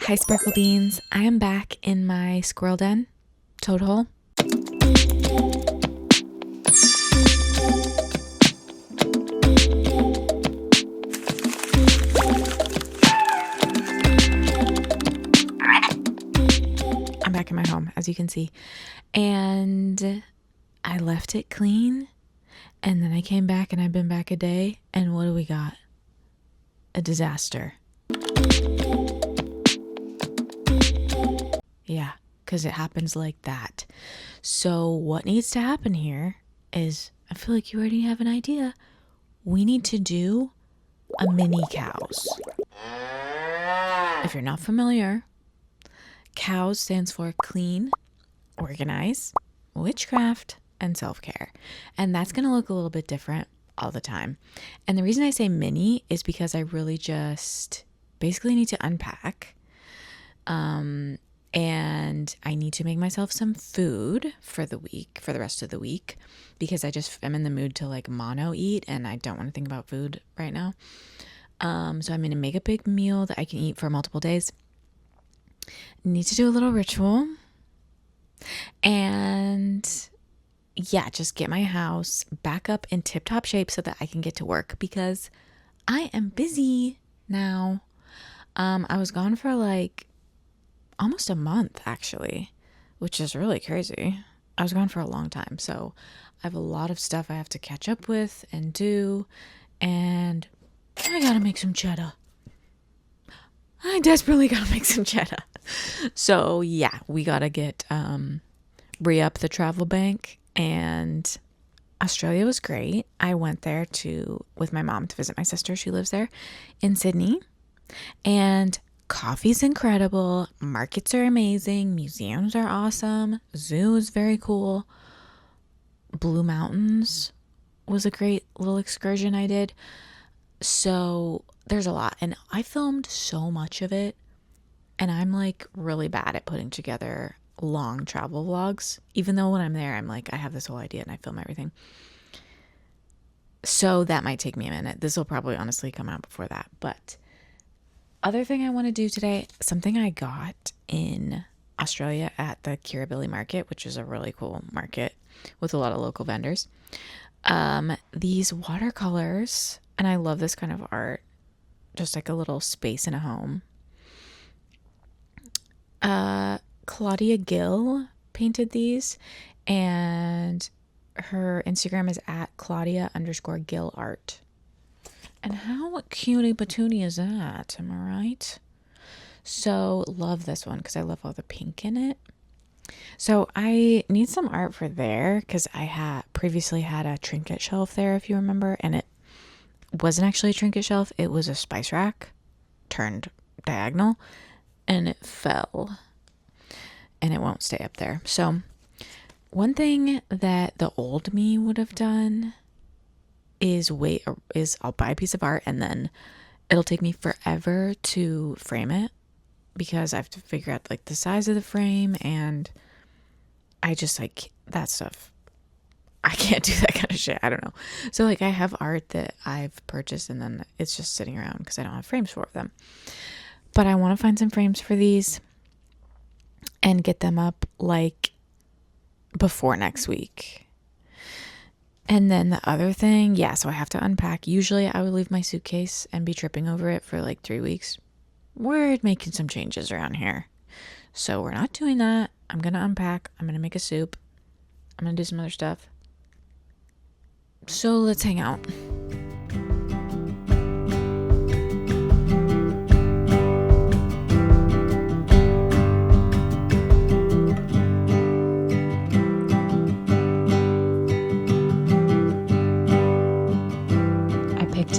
Hi, Sparkle Beans. I am back in my squirrel den, toad hole. I'm back in my home, as you can see. And I left it clean. And then I came back and I've been back a day. And what do we got? A disaster. Yeah, because it happens like that. So what needs to happen here is, I feel like you already have an idea. We need to do a mini C.O.W.S. If you're not familiar, C.O.W.S stands for clean, organize, witchcraft, and self-care. And that's going to look a little bit different all the time. And the reason I say mini is because I really just basically need to unpack. And I need to make myself some food for the week, for the rest of the week, because I just am in the mood to like mono eat and I don't want to think about food right now. So I'm going to make a big meal that I can eat for multiple days. Need to do a little ritual. And yeah, just get my house back up in tip-top shape so that I can get to work because I am busy now. I was gone for like almost a month actually, which is really crazy. I was gone for a long time, so I have a lot of stuff I have to catch up with and do, and I gotta make some cheddar. I desperately gotta make some cheddar. So yeah, we gotta get re-up the travel bank. And Australia was great. I went there with my mom to visit my sister. She lives there in Sydney, and coffee's incredible. Markets are amazing. Museums are awesome. Zoo is very cool. Blue Mountains was a great little excursion I did. So there's a lot. And I filmed so much of it. And I'm like really bad at putting together long travel vlogs. Even though when I'm there, I'm like, I have this whole idea and I film everything. So that might take me a minute. This will probably honestly come out before that. But other thing I want to do today, something I got in Australia at the Kirribilli market, which is a really cool market with a lot of local vendors. These watercolors, and I love this kind of art, just like a little space in a home. Claudia Gill painted these, and her Instagram is at Claudia_Gill art. And how cutie patoonie is that? Am I right? So love this one because I love all the pink in it. So I need some art for there because I had previously had a trinket shelf there, if you remember, and it wasn't actually a trinket shelf. It was a spice rack turned diagonal, and it fell, and it won't stay up there. So one thing that the old me would have done is I'll buy a piece of art and then it'll take me forever to frame it because I have to figure out like the size of the frame, and I just like that stuff. I can't do that kind of shit. I don't know. So like I have art that I've purchased and then it's just sitting around because I don't have frames for them. But I want to find some frames for these and get them up like before next week. And then the other thing, so I have to unpack. Usually I would leave my suitcase and be tripping over it for like 3 weeks. We're making some changes around here. So we're not doing that. I'm going to unpack. I'm going to make a soup. I'm going to do some other stuff. So let's hang out.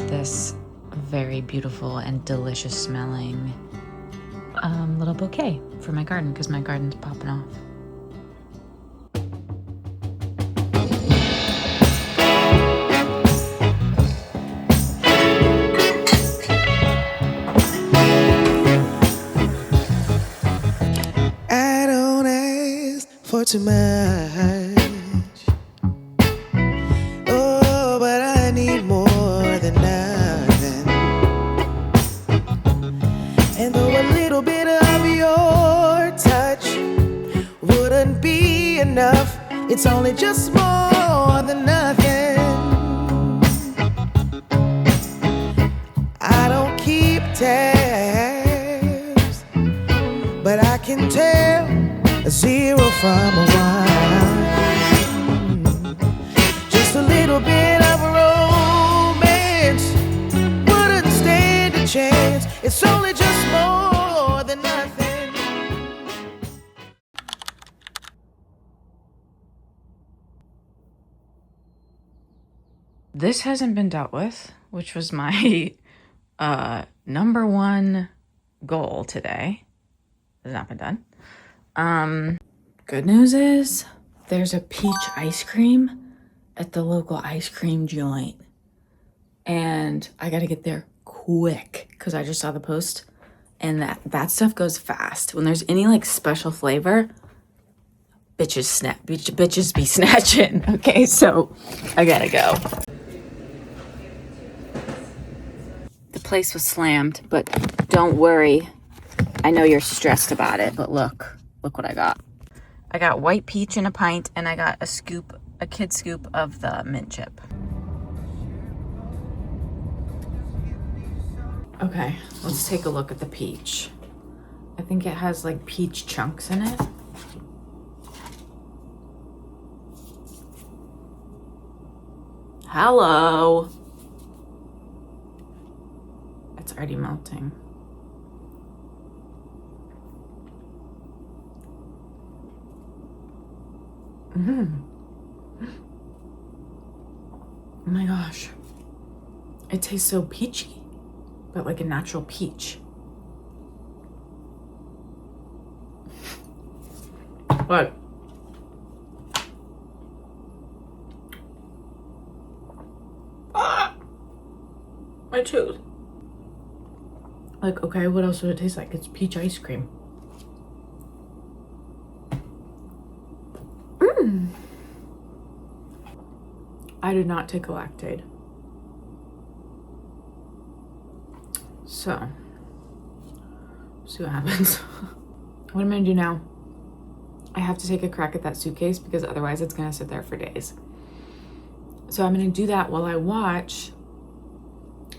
This very beautiful and delicious smelling little bouquet for my garden because my garden's popping off. I don't ask for too much. Oh, but I need more than nothing. And though I little bit of your touch wouldn't be enough. It's only just more than nothing. I don't keep tabs, but I can tell a 0 from a 1. Just a little bit of romance wouldn't stand a chance. It's only just more than nothing. This hasn't been dealt with, which was my number one goal today. Has not been done. Good news is there's a peach ice cream at the local ice cream joint, and I gotta get there quick because I just saw the post, and that stuff goes fast. When there's any like special flavor, bitches be snatching. Okay, so I gotta go. The place was slammed, but don't worry. I know you're stressed about it, but look what I got. I got white peach in a pint, and I got a kid scoop of the mint chip. Okay, let's take a look at the peach. I think it has like peach chunks in it. Hello. It's already melting. Oh my gosh. It tastes so peachy, but like a natural peach. But my tooth. Like, okay, what else would it taste like? It's peach ice cream. I did not take a Lactaid. So, see what happens. What am I gonna do now? I have to take a crack at that suitcase because otherwise it's gonna sit there for days. So I'm gonna do that while I watch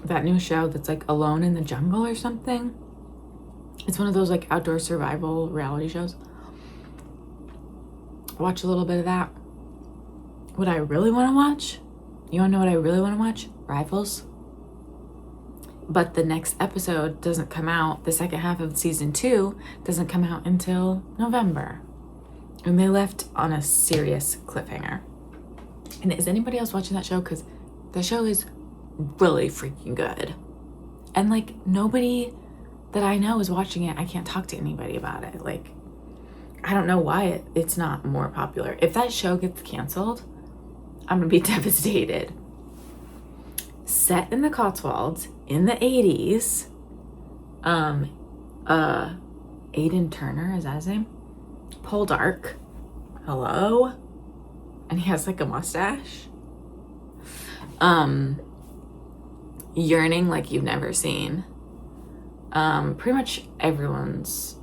that new show that's like Alone in the Jungle or something. It's one of those like outdoor survival reality shows. Watch a little bit of that. What I really want to watch? You want to know what I really want to watch? Rivals. But the next episode doesn't come out. The second half of season 2 doesn't come out until November. And they left on a serious cliffhanger. And is anybody else watching that show? Because the show is really freaking good. And like nobody that I know is watching it. I can't talk to anybody about it. Like, I don't know why it's not more popular. If that show gets canceled, I'm gonna be devastated. Set in the Cotswolds in the 80s. Aiden Turner, is that his name? Poldark. Hello? And he has like a mustache. Yearning like you've never seen. Pretty much everyone's,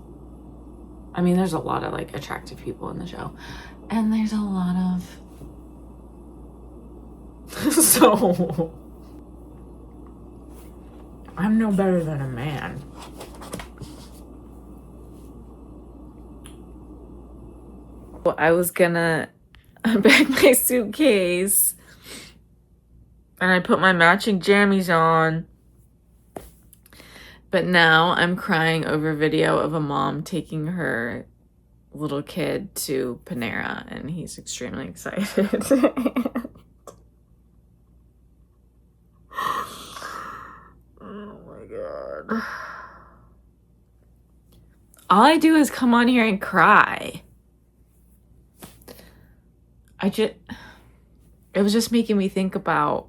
I mean, there's a lot of like attractive people in the show, and there's a lot of so I'm no better than a man. Well, I was gonna unpack my suitcase and I put my matching jammies on. But now I'm crying over video of a mom taking her little kid to Panera, and he's extremely excited. Oh my God. All I do is come on here and cry. It was just making me think about,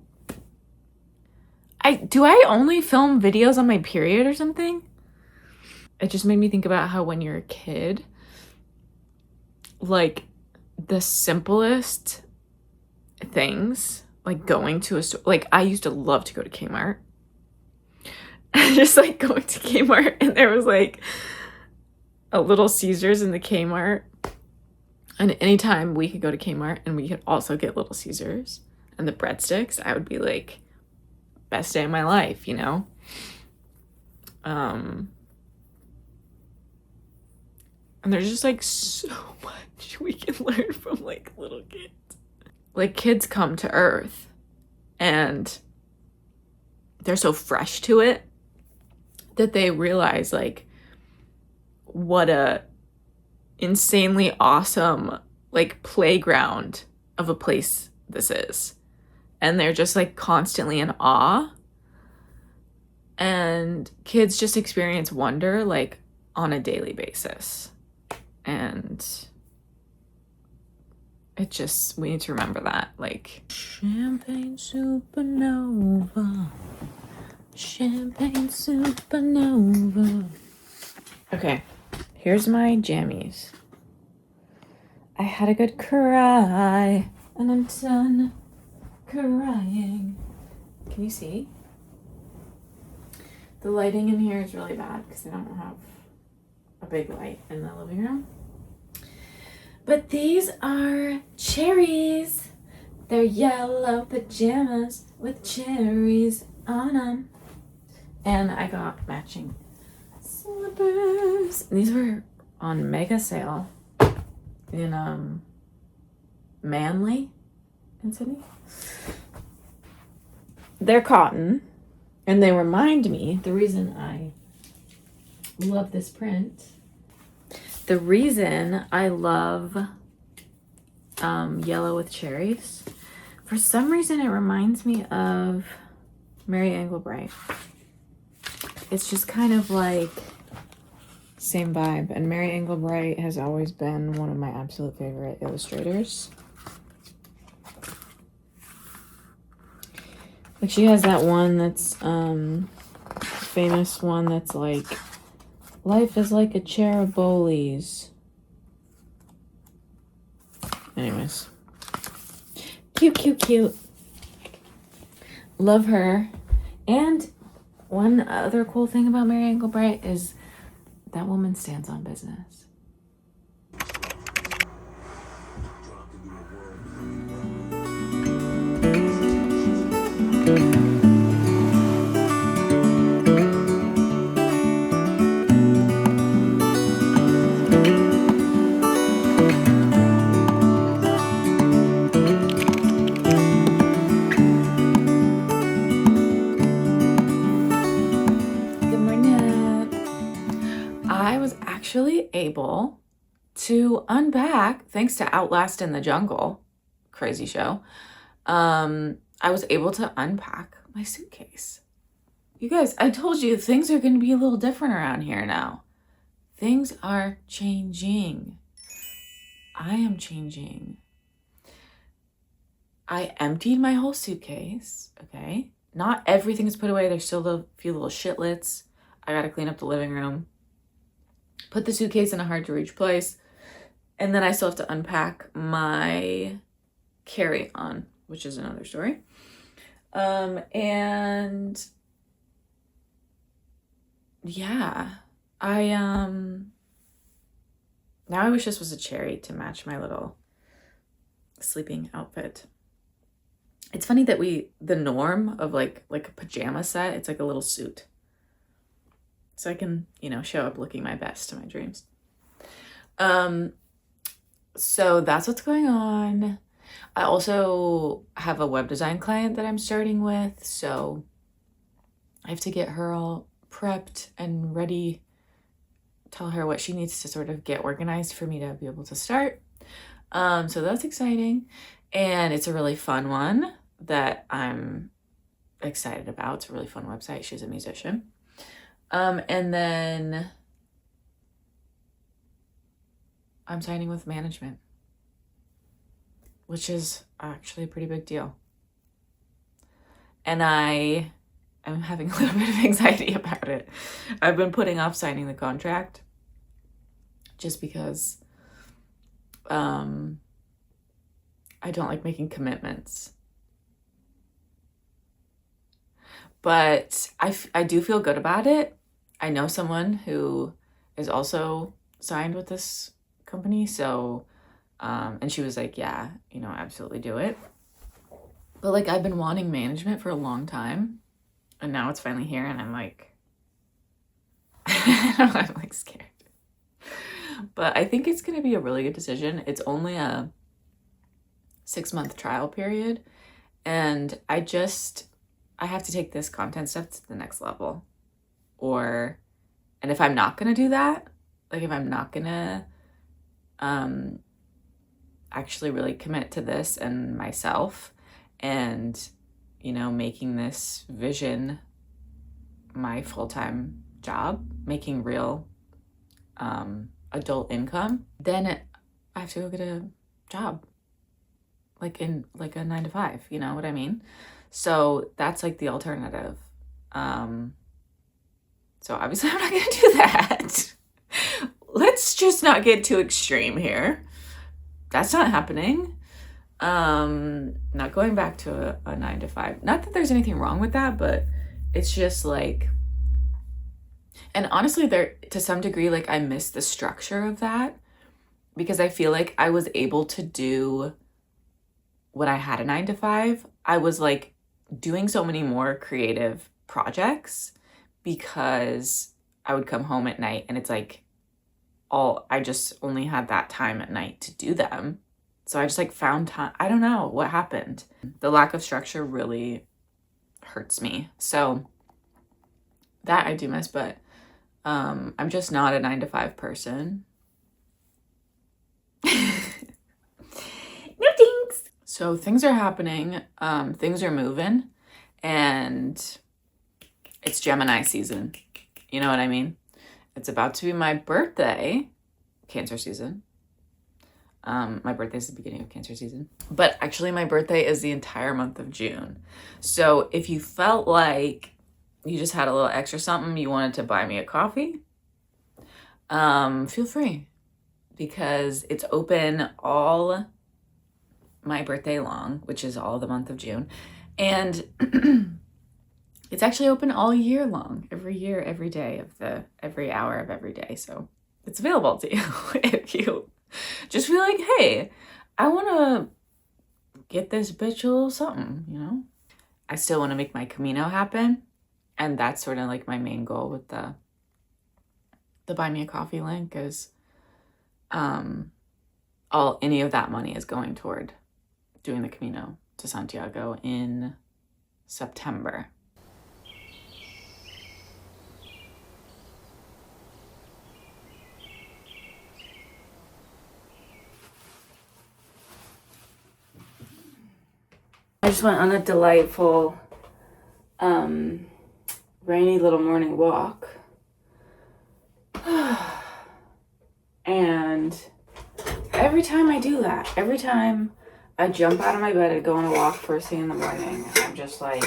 do I only film videos on my period or something? It just made me think about how when you're a kid, like the simplest things, like going to a store, like I used to love to go to Kmart, just like going to Kmart, and there was like a Little Caesars in the Kmart. And anytime we could go to Kmart and we could also get Little Caesars and the breadsticks, I would be like, best day of my life, you know? And there's just like so much we can learn from like little kids. Like kids come to Earth and they're so fresh to it that they realize like what a insanely awesome like playground of a place this is. And they're just like constantly in awe. And kids just experience wonder like on a daily basis. And it just, we need to remember that. Like, champagne supernova. Champagne supernova. Okay, here's my jammies. I had a good cry, and I'm done crying. Can you see? The lighting in here is really bad because I don't have a big light in the living room. But these are cherries. They're yellow pajamas with cherries on them. And I got matching slippers. These were on mega sale in Manly in Sydney. They're cotton, and they remind me, the reason I love this print, the reason I love yellow with cherries, for some reason it reminds me of Mary Englebright. It's just kind of like same vibe. And Mary Englebright has always been one of my absolute favorite illustrators. Like she has that one that's famous one that's like, life is like a chair of bowlies. Anyways, cute. Love her. And one other cool thing about Mary Englebright is that woman stands on business. Actually able to unpack thanks to Outlast in the Jungle, crazy show. I was able to unpack my suitcase. You guys, I told you things are going to be a little different around here now. Things are changing. I am changing. I emptied my whole suitcase, okay? Not everything is put away. There's still a few little shitlets. I got to clean up the living room. Put the suitcase in a hard to reach place. And then I still have to unpack my carry-on, which is another story. And yeah, now I wish this was a cherry to match my little sleeping outfit. It's funny that the norm of like a pajama set, it's like a little suit. So I can, show up looking my best to my dreams. So that's what's going on. I also have a web design client that I'm starting with. So I have to get her all prepped and ready, tell her what she needs to sort of get organized for me to be able to start. So that's exciting. And it's a really fun one that I'm excited about. It's a really fun website. She's a musician. And then I'm signing with management, which is actually a pretty big deal. And I am having a little bit of anxiety about it. I've been putting off signing the contract just because I don't like making commitments. But I do feel good about it. I know someone who is also signed with this company. So, and she was like, yeah, you know, absolutely do it. But like, I've been wanting management for a long time, and now it's finally here, and I'm like, I don't know, I'm like scared. But I think it's going to be a really good decision. It's only a 6-month trial period, and I have to take this content stuff to the next level. And if I'm not going to do that, like if I'm not going to actually really commit to this and myself and, you know, making this vision my full-time job, making real adult income, then I have to go get a job, like in like a 9-to-5, you know what I mean? So that's like the alternative. So obviously I'm not gonna do that. Let's just not get too extreme here. That's not happening. Not going back to a 9-to-5. Not that there's anything wrong with that, but it's just like, and honestly, there, to some degree, like I miss the structure of that, because I feel like I was able to do when I had a 9-to-5. I was like doing so many more creative projects because I would come home at night and it's like I just only had that time at night to do them. So I just like found time. I don't know what happened. The lack of structure really hurts me. So that I do miss, but I'm just not a 9-to-5 person. No thanks. So things are happening. Things are moving, and it's Gemini season. You know what I mean? It's about to be my birthday, Cancer season. My birthday is the beginning of Cancer season, but actually my birthday is the entire month of June. So if you felt like you just had a little extra something, you wanted to buy me a coffee, feel free, because it's open all my birthday long, which is all the month of June. And it's actually open all year long, every year, every day every hour of every day. So it's available to you if you just feel like, hey, I want to get this bitch a little something, you know? I still want to make my camino happen. And that's sort of like my main goal with the buy me a coffee link is any of that money is going toward doing the camino to Santiago in September. I just went on a delightful rainy little morning walk. And every time I do that, every time I jump out of my bed and go on a walk first thing in the morning, I'm just like,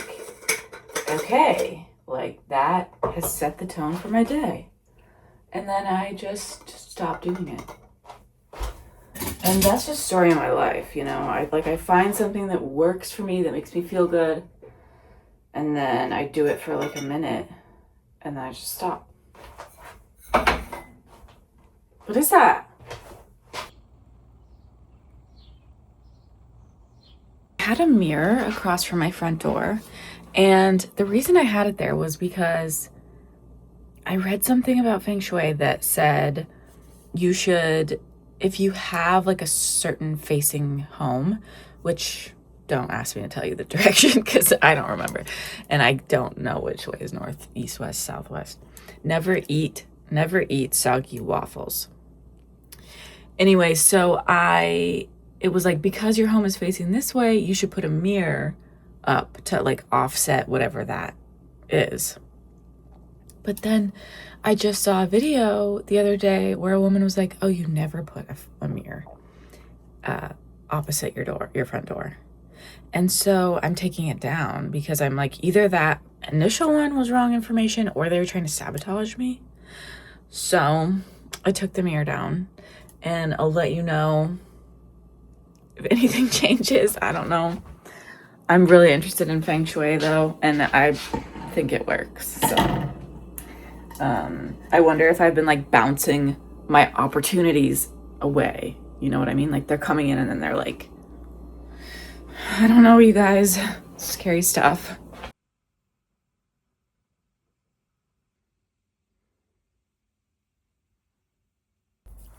okay, like that has set the tone for my day. And then I just stop doing it. And that's just the story of my life, you know. I find something that works for me, that makes me feel good, and then I do it for like a minute, and then I just stop. What is that? I had a mirror across from my front door, and the reason I had it there was because I read something about feng shui that said you should, if you have like a certain facing home, which don't ask me to tell you the direction because I don't remember, and I don't know which way is north, east, west, southwest. Never eat soggy waffles. Anyway, so it was like, because your home is facing this way, you should put a mirror up to like offset whatever that is. But then I just saw a video the other day where a woman was like, oh, you never put a mirror opposite your front door. And so I'm taking it down because I'm like, either that initial one was wrong information or they were trying to sabotage me. So I took the mirror down, and I'll let you know if anything changes. I don't know. I'm really interested in feng shui though, and I think it works. So I wonder if I've been like bouncing my opportunities away. You know what I mean? Like they're coming in and then they're like, I don't know, you guys. Scary stuff.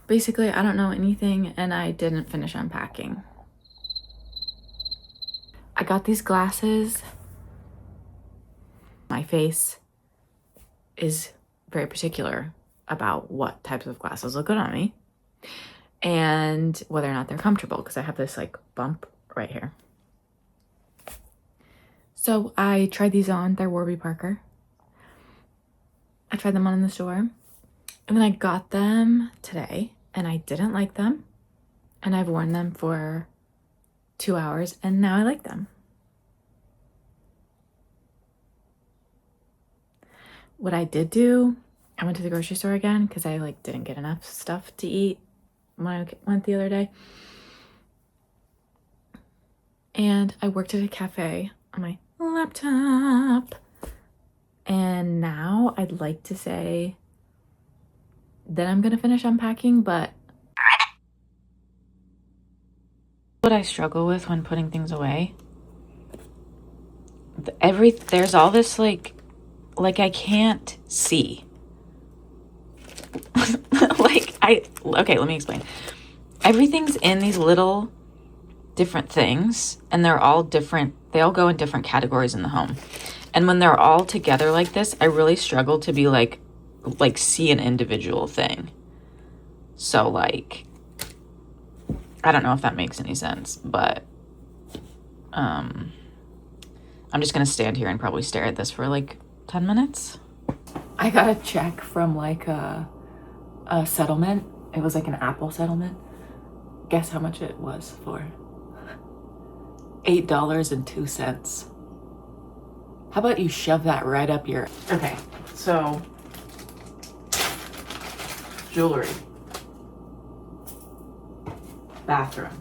Basically, I don't know anything and I didn't finish unpacking. I got these glasses. My face is very particular about what types of glasses look good on me and whether or not they're comfortable, because I have this like bump right here. So I tried these on. They're Warby Parker. I tried them on in the store, and then I got them today and I didn't like them, and I've worn them for 2 hours and now I like them. What I did do, I went to the grocery store again because I like didn't get enough stuff to eat when I went the other day. And I worked at a cafe on my laptop. And now I'd like to say that I'm gonna finish unpacking, but what I struggle with when putting things away, there's all this like I can't see. Okay, let me explain. Everything's in these little different things, and they're all different. They all go in different categories in the home. And when they're all together like this, I really struggle to be like see an individual thing. So like, I don't know if that makes any sense, but I'm just gonna stand here and probably stare at this for like 10 minutes. I got a check from like a settlement. It was like an Apple settlement. Guess how much it was for? $8.02. How about you shove that right up your... Okay, so jewelry, bathroom.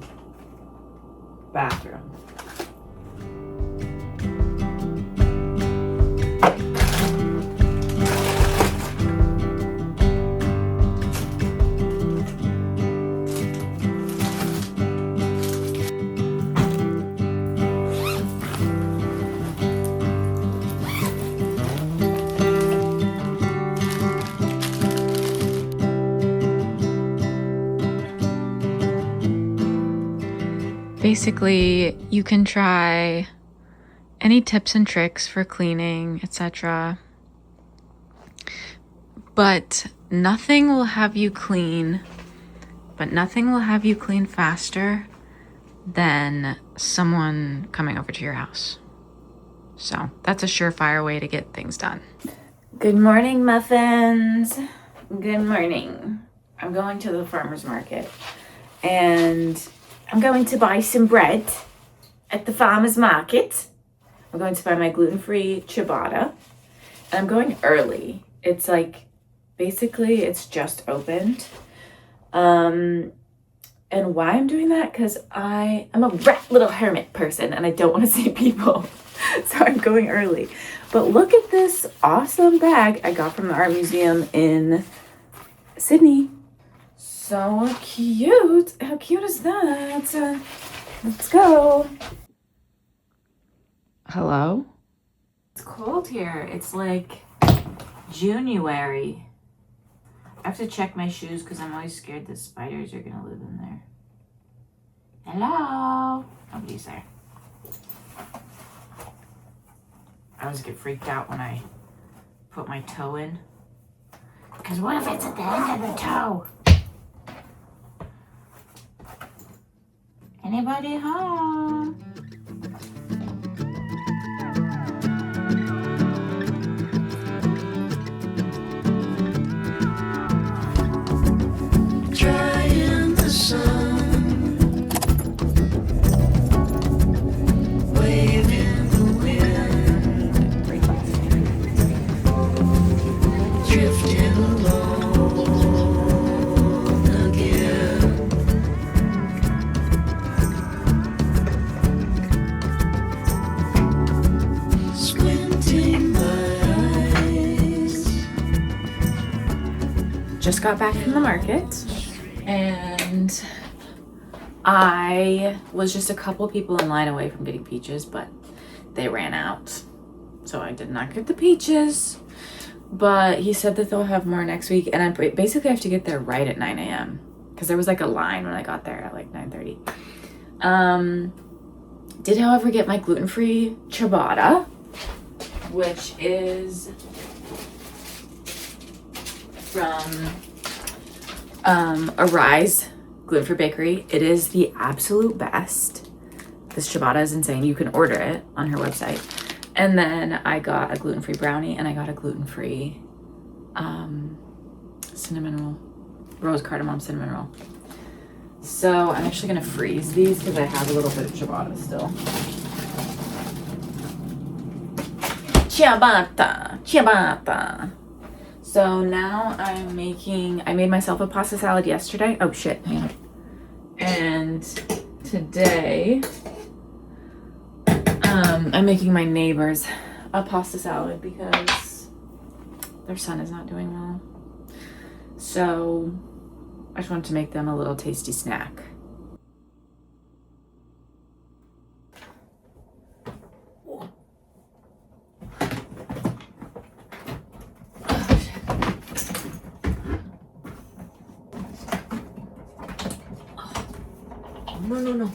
Basically, you can try any tips and tricks for cleaning, etc. But nothing will have you clean faster than someone coming over to your house. So that's a surefire way to get things done. Good morning, muffins. Good morning. I'm going to the farmer's market and I'm going to buy some bread at the farmer's market. I'm going to buy my gluten-free ciabatta, and I'm going early. It's like, basically it's just opened. And why I'm doing that, because I'm a rat little hermit person and I don't want to see people. So I'm going early. But look at this awesome bag I got from the art museum in Sydney. So cute. How cute is that? Let's go. Hello? It's cold here. It's like January. I have to check my shoes because I'm always scared that spiders are going to live in there. Hello? Nobody's there. I always get freaked out when I put my toe in. Because what if it's at the end of the toe? Anybody home? Dry in the sun, wave in the wind, drifting along again. got back from the market, and I was just a couple people in line away from getting peaches, but they ran out. So I did not get the peaches, but he said that they'll have more next week, and I basically have to get there right at 9 a.m. because there was like a line when I got there at like 9:30. Did, however, get my gluten-free ciabatta, which is from Arise gluten-free bakery. It is the absolute best. This ciabatta is insane. You can order it on her website. And then I got a gluten-free brownie, and I got a gluten-free cinnamon roll, rose cardamom cinnamon roll. So I'm actually gonna freeze these because I have a little bit of ciabatta still. Ciabatta. So now I made myself a pasta salad yesterday. Oh shit, hang on. And today, I'm making my neighbors a pasta salad because their son is not doing well. So I just wanted to make them a little tasty snack. No.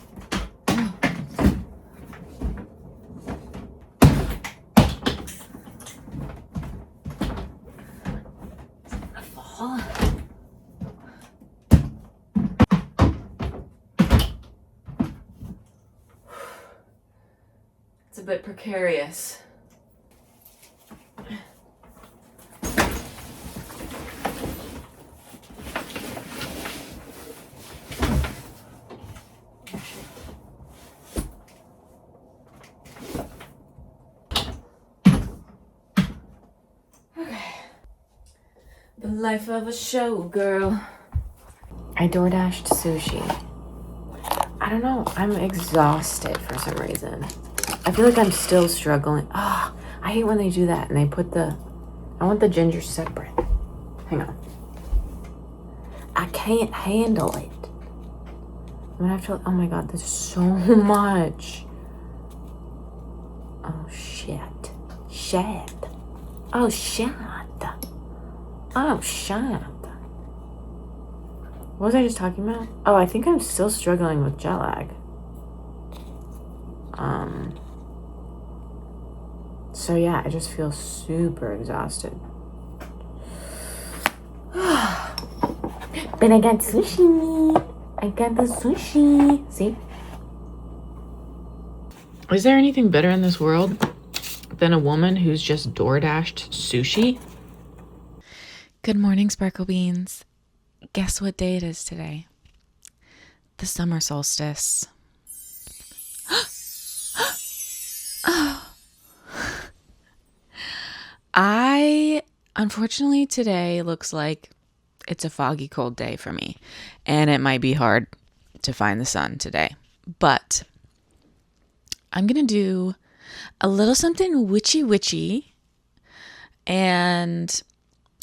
It's a bit precarious. The life of a showgirl. I DoorDashed sushi. I don't know. I'm exhausted for some reason. I feel like I'm still struggling. I hate when they do that and they put I want the ginger separate. Hang on. I can't handle it. I'm gonna have to, oh my God, there's so much. Oh shit. Oh shit. What was I just talking about? Oh, I think I'm still struggling with jet lag. So yeah, I just feel super exhausted. But I got sushi. I got the sushi. See? Is there anything better in this world than a woman who's just DoorDashed sushi? Good morning, Sparkle Beans. Guess what day it is today? The Summer Solstice. Unfortunately, today looks like it's a foggy, cold day for me, and it might be hard to find the sun today. But I'm going to do a little something witchy, and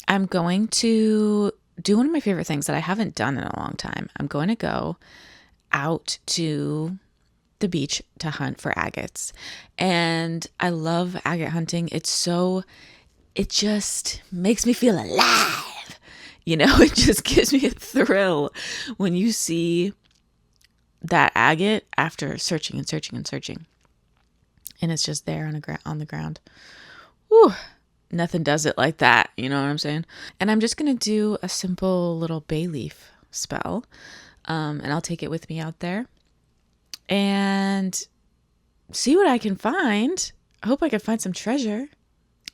I'm going to do one of my favorite things that I haven't done in a long time. I'm going to go out to the beach to hunt for agates. And I love agate hunting. It just makes me feel alive. It just gives me a thrill when you see that agate after searching. And it's just there on the ground. Whew. Nothing does it like that. You know what I'm saying? And I'm just going to do a simple little bay leaf spell. And I'll take it with me out there and see what I can find. I hope I can find some treasure.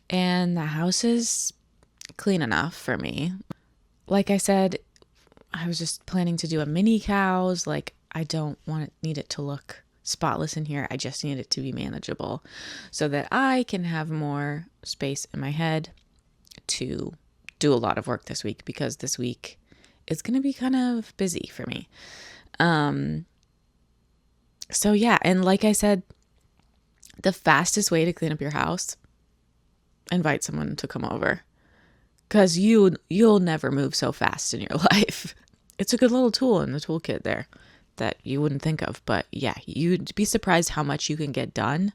And the house is clean enough for me. Like I said, I was just planning to do a mini cows. Like, I don't need it to look spotless in here. I just need it to be manageable so that I can have more space in my head to do a lot of work this week, because this week is going to be kind of busy for me. So yeah, and like I said, the fastest way to clean up your house, invite someone to come over, because you'll never move so fast in your life. It's a good little tool in the toolkit there that you wouldn't think of. But yeah, you'd be surprised how much you can get done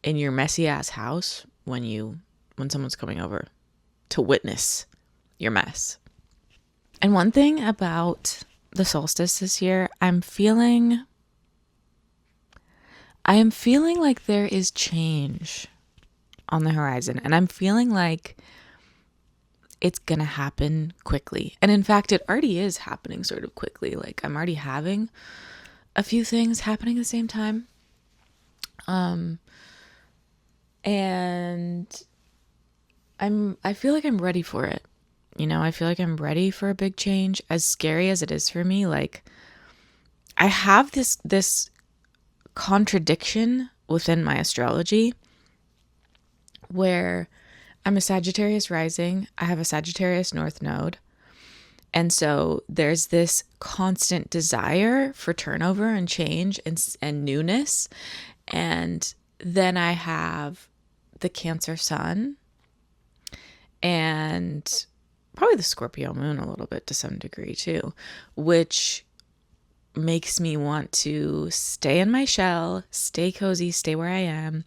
in your messy ass house when someone's coming over to witness your mess. And one thing about the solstice this year, I am feeling like there is change on the horizon, and I'm feeling like it's gonna happen quickly. And in fact, it already is happening sort of quickly. Like, I'm already having a few things happening at the same time. And I feel like I'm ready for it. You know, I feel like I'm ready for a big change. As scary as it is for me, like, I have this contradiction within my astrology where I'm a Sagittarius rising. I have a Sagittarius North Node. And so there's this constant desire for turnover and change and newness. And then I have the Cancer Sun and probably the Scorpio Moon a little bit to some degree too, which makes me want to stay in my shell, stay cozy, stay where I am.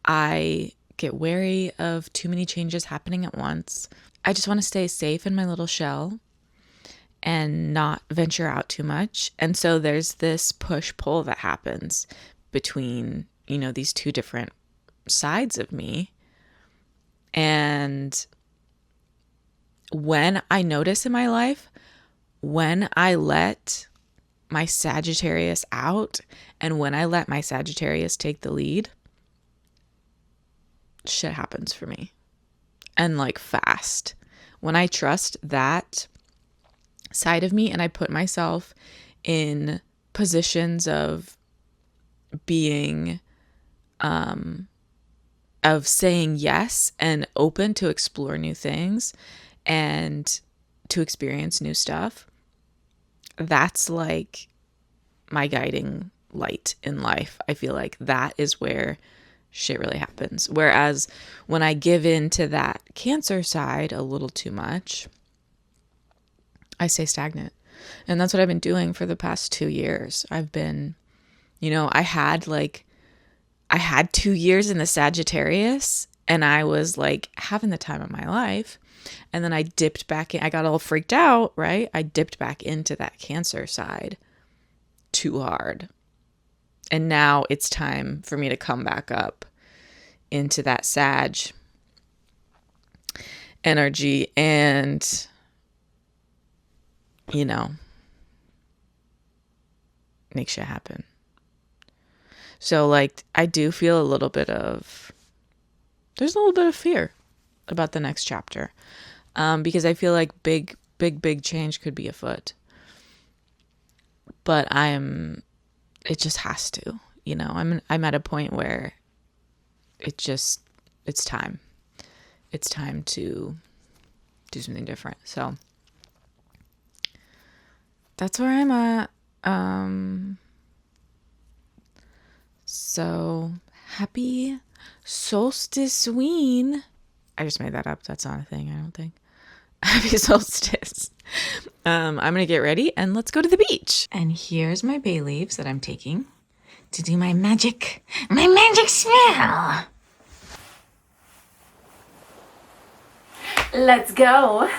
I get wary of too many changes happening at once. I just want to stay safe in my little shell and not venture out too much. And so there's this push-pull that happens between, you know, these two different sides of me. And when I notice in my life, when I let my Sagittarius out and when I let my Sagittarius take the lead, shit happens for me. And like fast. When I trust that side of me and I put myself in positions of being, of saying yes and open to explore new things and to experience new stuff, that's like my guiding light in life. I feel like that is where shit really happens. Whereas when I give in to that Cancer side a little too much, I stay stagnant. And that's what I've been doing for the past 2 years. I've been, you know, I had 2 years in the Sagittarius and I was like having the time of my life. And then I dipped back in. I got all freaked out, right? I dipped back into that Cancer side too hard. And now it's time for me to come back up into that Sag energy and, you know, make shit happen. So like, I do feel there's a little bit of fear about the next chapter. Because I feel like big change could be afoot. But it just has to, you know, I'm at a point where it's time. It's time to do something different. So that's where I'm at. So happy solstice-ween. I just made that up. That's not a thing, I don't think. Happy solstice. I'm going to get ready and let's go to the beach. And here's my bay leaves that I'm taking to do my magic spell. Let's go.